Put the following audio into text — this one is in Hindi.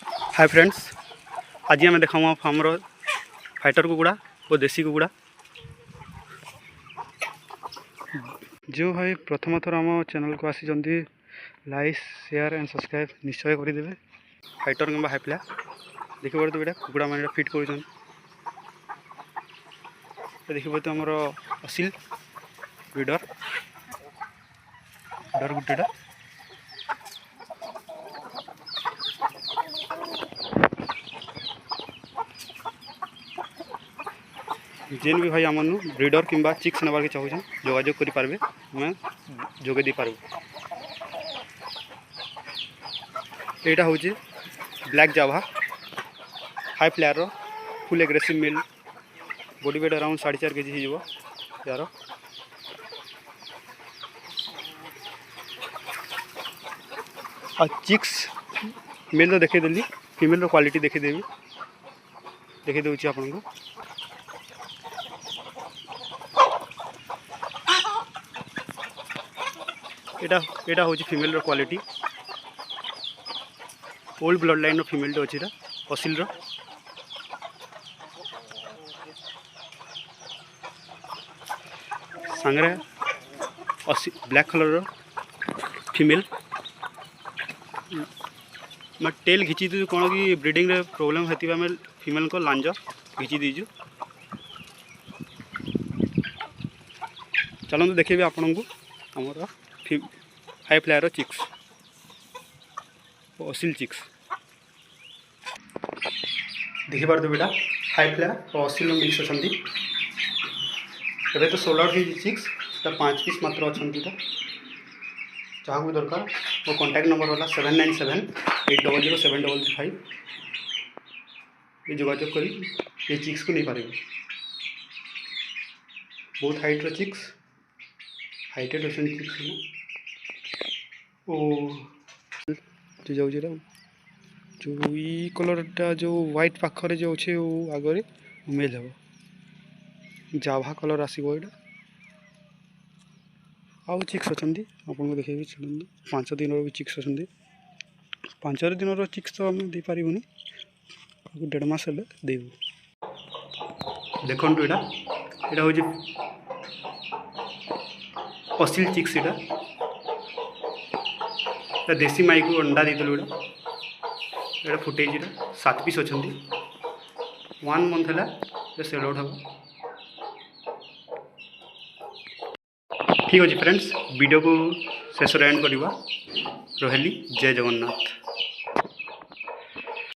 हाय फ्रेंड्स, आज आम देखा फार्मर फाइटर कुकुड़ा और देसी कुकुड़ा। जो भाई प्रथम थर आम चैनल को आसी लाइक शेयर एंड सब्सक्राइब निश्चय करदे। फाइटर कि हाइप्ला देख पारे तो कुकुड़ा मैंने फिट कर देख पारे तो आमर असिल ब्रीडर गुटेटा जेन भी भाई आमनु ब्रीडर किंबा चिक्स नबार के चाहूँ जोगाजोग करें मैं जोगे दी पार्बू। यहाँ हूँ black Java high flyer full aggressive male body weight around 4.5 kg हो यार। चिक्स मेल तो देखीदेली फीमेल क्वालिटी देखीदेवी देखीदे आपन को। यहाँ हूँ female quality old blood line female अच्छी असिल सांगरे ब्लैक कलर फीमेल मैं टेल घिची दी कौन कि ब्रीडिंग रे प्रॉब्लम हेती आम फीमेल को लांज घिची दीजु। चलते देखिए आपन को आमर हाई फ्लायर चिक्स और असिल चिक्स देखी पारे बेटा हाई फ्लायर और असिल मिक्स अच्छा। एबे तो सोल्ड आउट हो चिक्स 5 पीस मात्र अच्छा। जहाँ भी दरकार वो कॉन्टैक्ट नंबर वाला 7978007335 ये जोगाजोग कर ये चिक्स को नहीं पारे। बहुत हाइट रो चिक्स हाइटेड अच्छा चिक्स ओ जो जाऊँ जो ई कलरटा जो व्हाइट पाखरे जो अच्छे आगे मेल हे जाभा कलर आसो यहाँ आउ चिक्स अच्छा आपको देखे 5 दिन भी चिक्स अच्छा। 5 दिन चिक्स तो आम दे पारूनी 1.5 मास देबू। देखो यहाँ हूँ असिल चिक्स यहाँ देसी माई को अंडा देदेलु यहाँ फुटे 7 पीस अच्छा 1 मंथ है सेल आउट हम। ठीक अच्छे फ्रेंड्स वीडियो को शेष एंड करवा रही। जय जगन्नाथ।